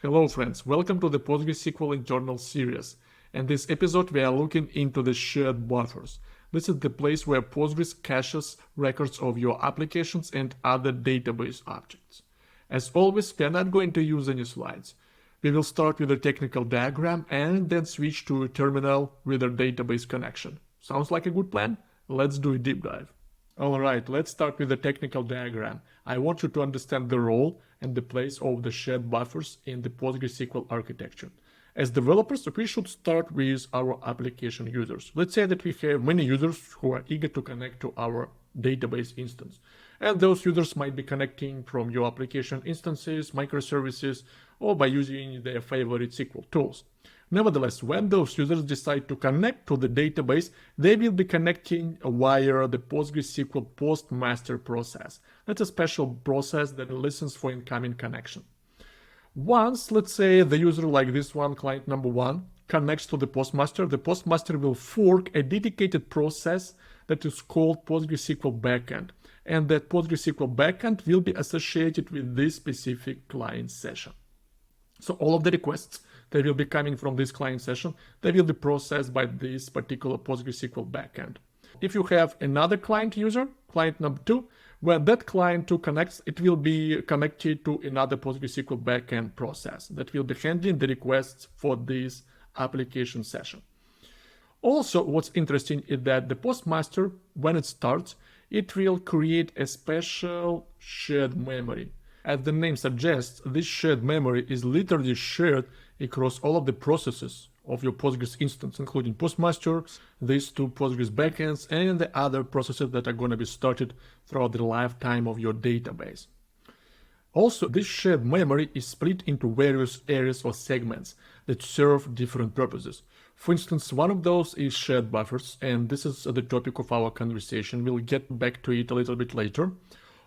Hello friends, welcome to the PostgreSQL internal series. In this episode we are looking into the shared buffers. This is the place where Postgres caches records of your applications and other database objects. As always, we are not going to use any slides. We will start with a technical diagram and then switch to a terminal with a database connection. Sounds like a good plan? Let's do a deep dive. Alright, let's start with the technical diagram. I want you to understand the role and the place of the shared buffers in the PostgreSQL architecture. As developers, we should start with our application users. Let's say that we have many users who are eager to connect to our database instance. And those users might be connecting from your application instances, microservices, or by using their favorite SQL tools. Nevertheless, when those users decide to connect to the database, they will be connecting via the PostgreSQL post master process. That's a special process that listens for incoming connection. Once, let's say, the user like this one, client number one, connects to the postmaster will fork a dedicated process that is called PostgreSQL backend. And that PostgreSQL backend will be associated with this specific client session. So all of the requests that will be coming from this client session, they will be processed by this particular PostgreSQL backend. If you have another client user, client number two, when that client 2 connects, it will be connected to another PostgreSQL backend process that will be handling the requests for this application session. Also, what's interesting is that the postmaster, when it starts, it will create a special shared memory. As the name suggests, this shared memory is literally shared across all of the processes of your Postgres instance, including postmaster, these two Postgres backends, and the other processes that are going to be started throughout the lifetime of your database. Also, this shared memory is split into various areas or segments that serve different purposes. For instance, one of those is shared buffers, and this is the topic of our conversation. We'll get back to it a little bit later.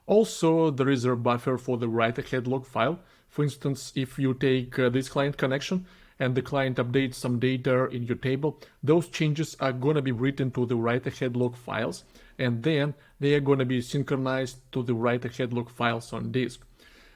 Also, there is a buffer for the write-ahead log file. For instance, if you take this client connection and the client updates some data in your table, those changes are going to be written to the write-ahead log files, and then they are going to be synchronized to the write-ahead log files on disk.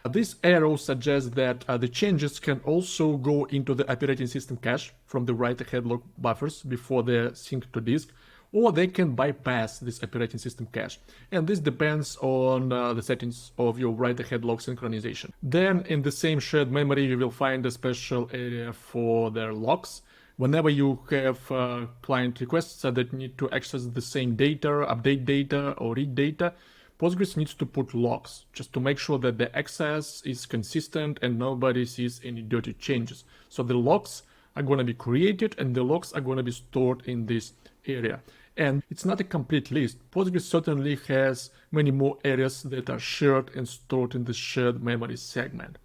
This arrow suggests that the changes can also go into the operating system cache from the write-ahead log buffers before they're synced to disk, or they can bypass this operating system cache. And this depends on the settings of your write-ahead log synchronization. Then in the same shared memory, you will find a special area for their logs. Whenever you have client requests that need to access the same data, update data, or read data, Postgres needs to put logs just to make sure that the access is consistent and nobody sees any dirty changes. So the logs are going to be created and the logs are going to be stored in this area. And it's not a complete list. Postgres certainly has many more areas that are shared and stored in the shared memory segment.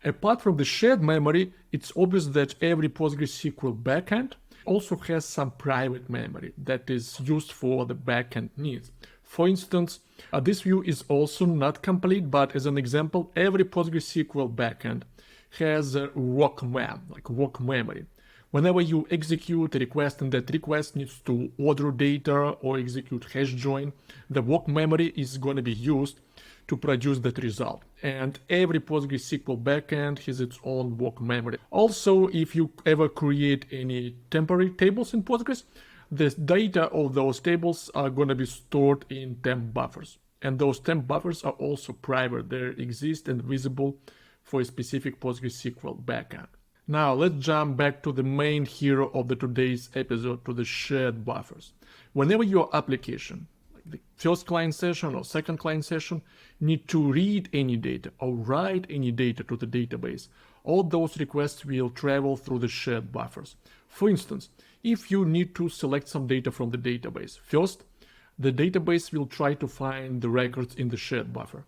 Apart from the shared memory, it's obvious that every PostgreSQL backend also has some private memory that is used for the backend needs. For instance, this view is also not complete, but as an example, every PostgreSQL backend has a work mem, like work memory. Whenever you execute a request and that request needs to order data or execute hash join, the work memory is going to be used to produce that result. And every PostgreSQL backend has its own work memory. Also, if you ever create any temporary tables in Postgres, the data of those tables are going to be stored in temp buffers. And those temp buffers are also private. They exist and visible for a specific PostgreSQL backend. Now let's jump back to the main hero of today's episode, to the shared buffers. Whenever your application, like the first client session or second client session, need to read any data or write any data to the database, all those requests will travel through the shared buffers. For instance, if you need to select some data from the database, first, the database will try to find the records in the shared buffer.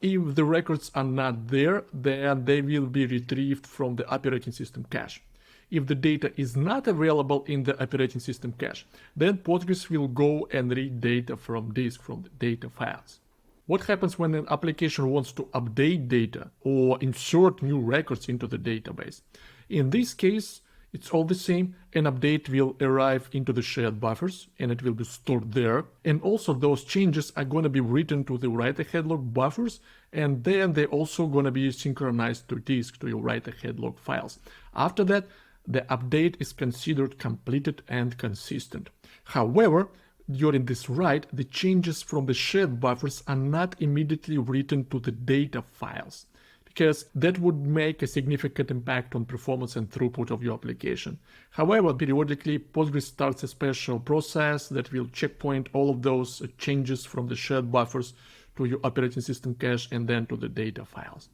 If the records are not there, then they will be retrieved from the operating system cache. If the data is not available in the operating system cache, then Postgres will go and read data from disk, from the data files. What happens when an application wants to update data or insert new records into the database? In this case, It's all the same. An update will arrive into the shared buffers and it will be stored there. And also those changes are going to be written to the write-ahead log buffers, and then they're also going to be synchronized to disk, to your write-ahead log files. After that, the update is considered completed and consistent. However, during this write, the changes from the shared buffers are not immediately written to the data files, because that would make a significant impact on performance and throughput of your application. However, periodically, Postgres starts a special process that will checkpoint all of those changes from the shared buffers to your operating system cache and then to the data files.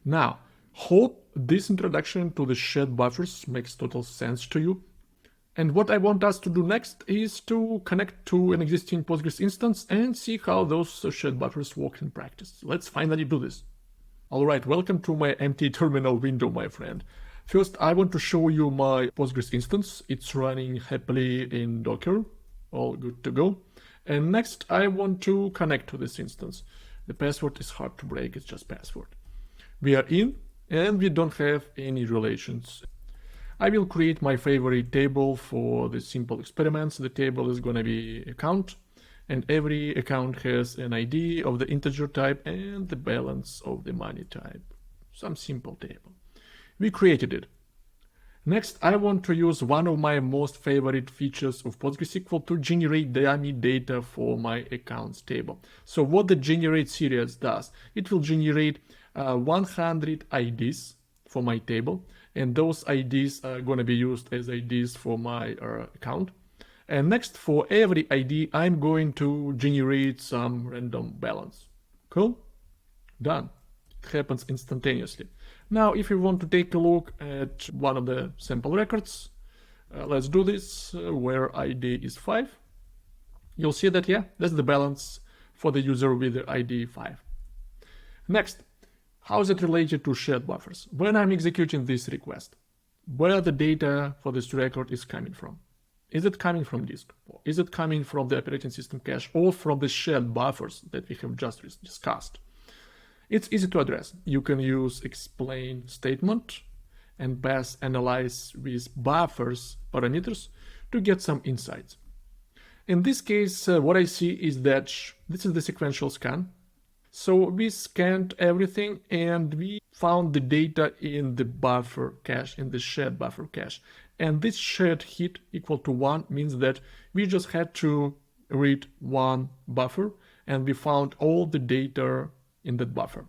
Now, hope this introduction to the shared buffers makes total sense to you. And what I want us to do next is to connect to an existing Postgres instance and see how those shared buffers work in practice. Let's finally do this. Alright, welcome to my empty terminal window, my friend. First, I want to show you my Postgres instance. It's running happily in Docker, all good to go. And next, I want to connect to this instance. The password is hard to break, it's just password. We are in, and we don't have any relations. I will create my favorite table for the simple experiments. The table is going to be account, and every account has an ID of the integer type and the balance of the money type. Some simple table. We created it. Next, I want to use one of my most favorite features of PostgreSQL to generate dummy data for my accounts table. So what the generate series does, it will generate 100 IDs for my table, and those IDs are going to be used as IDs for my account. And next, for every ID, I'm going to generate some random balance. Cool? Done. It happens instantaneously. Now, if you want to take a look at one of the sample records, let's do this, where ID is 5. You'll see that, yeah, that's the balance for the user with the ID 5. Next, how is it related to shared buffers? When I'm executing this request, where the data for this record is coming from? Is it coming from disk? Or is it coming from the operating system cache or from the shared buffers that we have just discussed? It's easy to address. You can use explain statement and pass analyze with buffers parameters to get some insights. In this case, what I see is that this is the sequential scan. So we scanned everything and we found the data in the buffer cache, in the shared buffer cache. And this shared hit equal to 1 means that we just had to read one buffer and we found all the data in that buffer.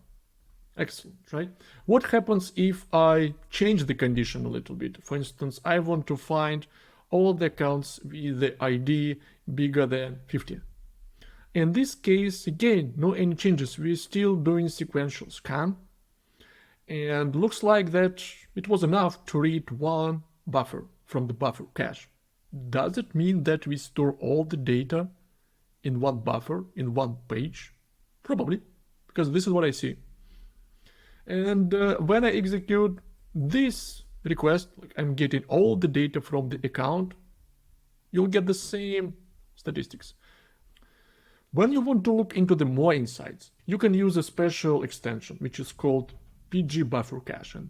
Excellent, right? What happens if I change the condition a little bit? For instance, I want to find all the accounts with the ID bigger than 50. In this case, again, no any changes. We're still doing sequential scan. And looks like that it was enough to read one buffer from the buffer cache. Does it mean that we store all the data in one buffer, in one page? Probably, because this is what I see. And when I execute this request, like I'm getting all the data from the account, you'll get the same statistics. When you want to look into the more insights, you can use a special extension, which is called PG buffer cache. And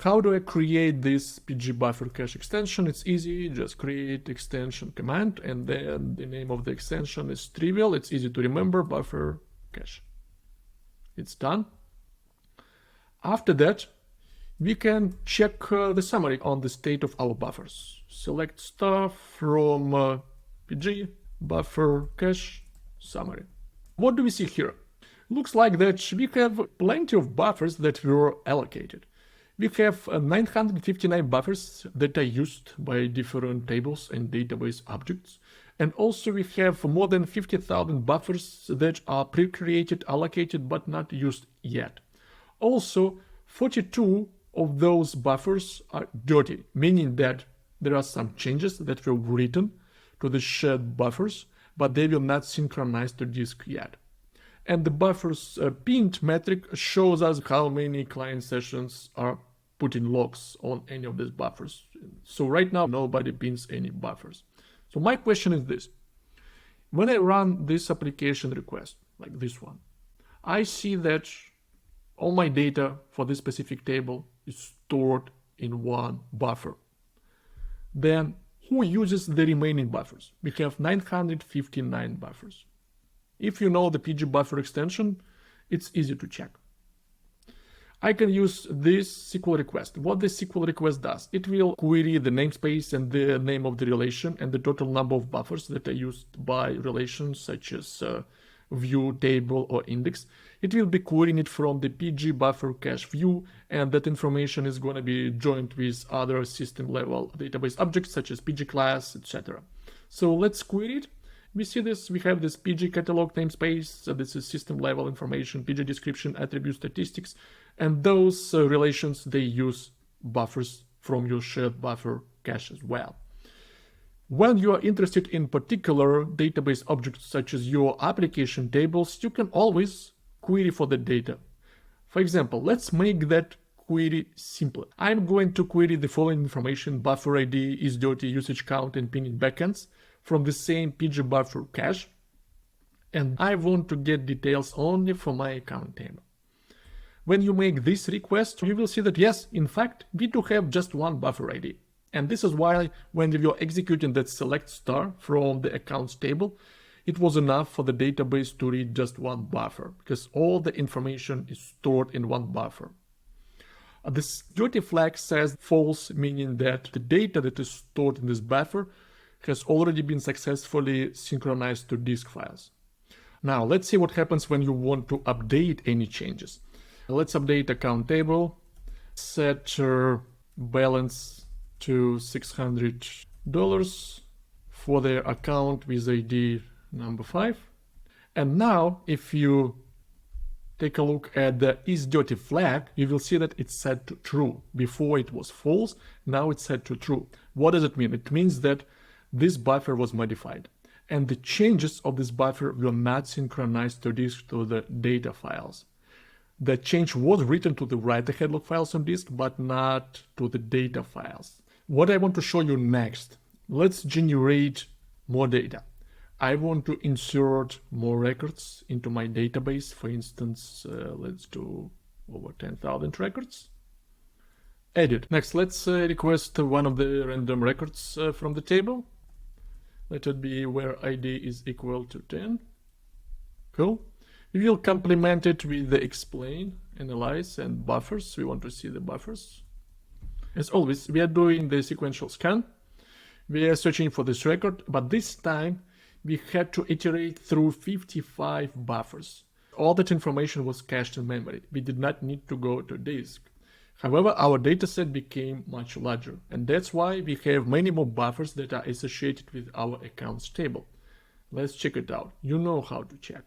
how do I create this PG buffer cache extension? It's easy, just create extension command, and then the name of the extension is trivial. It's easy to remember, buffer cache. It's done. After that, we can check the summary on the state of our buffers. Select stuff from PG buffer cache summary. What do we see here? Looks like that we have plenty of buffers that were allocated. We have 959 buffers that are used by different tables and database objects. And also we have more than 50,000 buffers that are pre-created, allocated, but not used yet. Also, 42 of those buffers are dirty, meaning that there are some changes that were written to the shared buffers, but they will not synchronize to disk yet. And the buffers pinged metric shows us how many client sessions are putting logs on any of these buffers. So right now, nobody pings any buffers. So my question is this. When I run this application request, like this one, I see that all my data for this specific table is stored in one buffer. then who uses the remaining buffers? We have 959 buffers. If you know the PG buffer extension, it's easy to check. I can use this SQL request. What this SQL request does, it will query the namespace and the name of the relation and the total number of buffers that are used by relations such as view, table, or index. It will be querying it from the PG buffer cache view, and that information is going to be joined with other system level database objects such as PG class, etc. So let's query it. We see this, we have this PG catalog namespace, so this is system level information, PG description, attribute statistics, and those relations, they use buffers from your shared buffer cache as well. When you are interested in particular database objects such as your application tables, you can always query for the data. For example, let's make that query simpler. I'm going to query the following information: buffer ID, is dirty, usage count, and pinning backends from the same PG buffer cache, and I want to get details only for my account table. When you make this request, you will see that yes, in fact, we do have just one buffer ID. And this is why when you're executing that select star from the accounts table, it was enough for the database to read just one buffer, because all the information is stored in one buffer. This dirty flag says false, meaning that the data that is stored in this buffer has already been successfully synchronized to disk files. Now let's see what happens when you want to update any changes. Let's update account table, set balance to $600 for the account with ID number 5. And now if you take a look at the is dirty flag, you will see that it's set to true. Before it was false, now it's set to true. What does it mean? It means that this buffer was modified, and the changes of this buffer were not synchronized to disk to the data files. The change was written to the write-ahead log files on disk, but not to the data files. What I want to show you next, let's generate more data. I want to insert more records into my database. For instance, let's do over 10,000 records. Edit. Next, let's request one of the random records from the table. Let it be where ID is equal to 10. Cool. We will complement it with the explain, analyze, and buffers. We want to see the buffers. As always, we are doing the sequential scan. We are searching for this record, but this time we had to iterate through 55 buffers. All that information was cached in memory. We did not need to go to disk. However, our dataset became much larger, and that's why we have many more buffers that are associated with our accounts table. Let's check it out. You know how to check.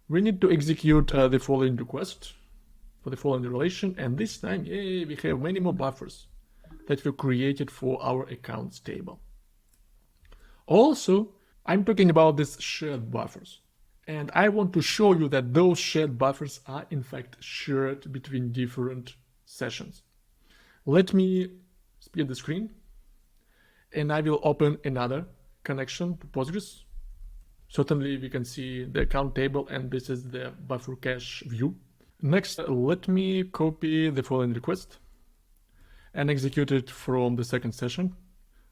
We need to execute the following request for the following relation, and this time, yay, we have many more buffers that were created for our accounts table. Also, I'm talking about these shared buffers, and I want to show you that those shared buffers are in fact shared between different sessions. Let me split the screen, and I will open another connection to Postgres. Certainly we can see the account table, and this is the buffer cache view. Next, let me copy the following request and execute it from the second session.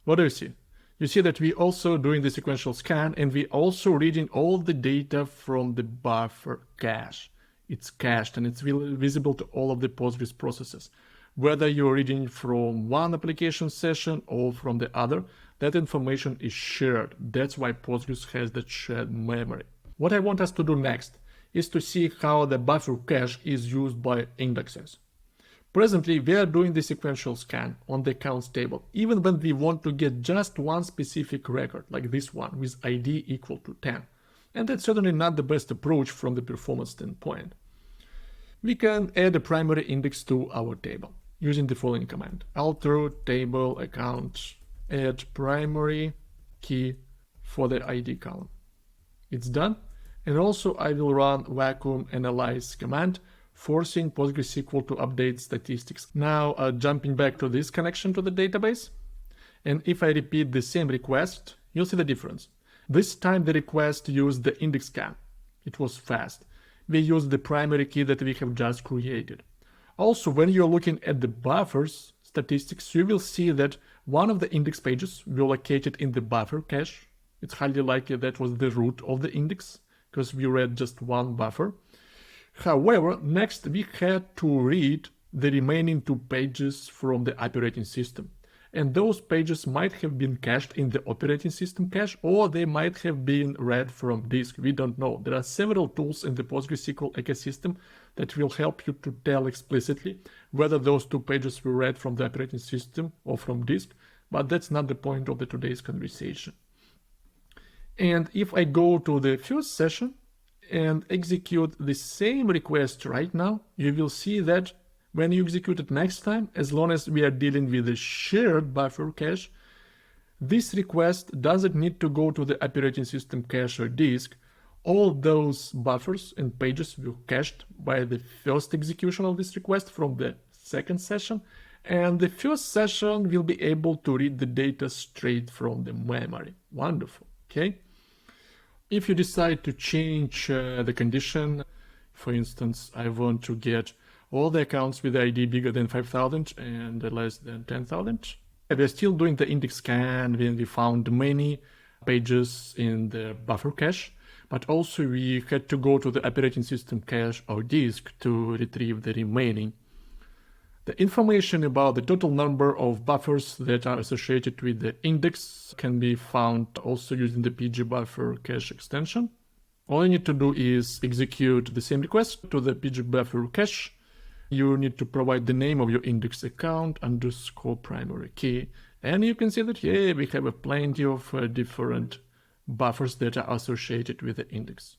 What do you see? You see that we also doing the sequential scan, and we also reading all the data from the buffer cache. It's cached and it's visible to all of the Postgres processes. Whether you're reading from one application session or from the other, that information is shared. That's why Postgres has that shared memory. What I want us to do next is to see how the buffer cache is used by indexes. Presently, we are doing the sequential scan on the accounts table, even when we want to get just one specific record, like this one, with ID equal to 10. And that's certainly not the best approach from the performance standpoint. We can add a primary index to our table using the following command: alter table account add primary key for the ID column. It's done. And also I will run vacuum analyze command, forcing PostgreSQL to update statistics. Now jumping back to this connection to the database, and if I repeat the same request, you'll see the difference. This time the request used the index scan. It was fast. We used the primary key that we have just created. Also, when you're looking at the buffers, statistics, you will see that one of the index pages were located in the buffer cache. It's highly likely that was the root of the index, because we read just one buffer. However, next we had to read the remaining 2 pages from the operating system. And those pages might have been cached in the operating system cache, or they might have been read from disk. We don't know. There are several tools in the PostgreSQL ecosystem that will help you to tell explicitly whether those 2 pages were read from the operating system or from disk, but that's not the point of today's conversation. And if I go to the first session and execute the same request right now, you will see that when you execute it next time, as long as we are dealing with a shared buffer cache, this request doesn't need to go to the operating system cache or disk. All those buffers and pages were cached by the first execution of this request from the second session, and the first session will be able to read the data straight from the memory. Wonderful, okay? If you decide to change the condition, for instance, I want to get all the accounts with the ID bigger than 5,000 and less than 10,000. We're still doing the index scan when we found many pages in the buffer cache, but also we had to go to the operating system cache or disk to retrieve the remaining. The information about the total number of buffers that are associated with the index can be found also using the pgbuffer cache extension. All you need to do is execute the same request to the pgbuffer cache. You need to provide the name of your index account underscore primary key. And you can see that, yeah, we have a plenty of different buffers that are associated with the index.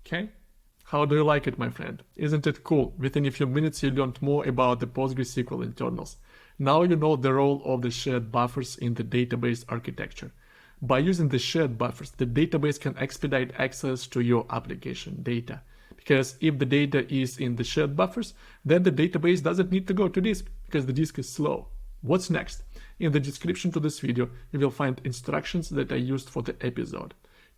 Okay? How do you like it, my friend? Isn't it cool? Within a few minutes you learned more about the PostgreSQL internals. Now you know the role of the shared buffers in the database architecture. By using the shared buffers, the database can expedite access to your application data. Because if the data is in the shared buffers, then the database doesn't need to go to disk, because the disk is slow. What's next? In the description to this video, you will find instructions that I used for the episode.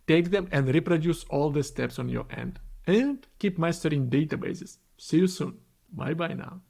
Take them and reproduce all the steps on your end. And keep mastering databases. See you soon. Bye bye now.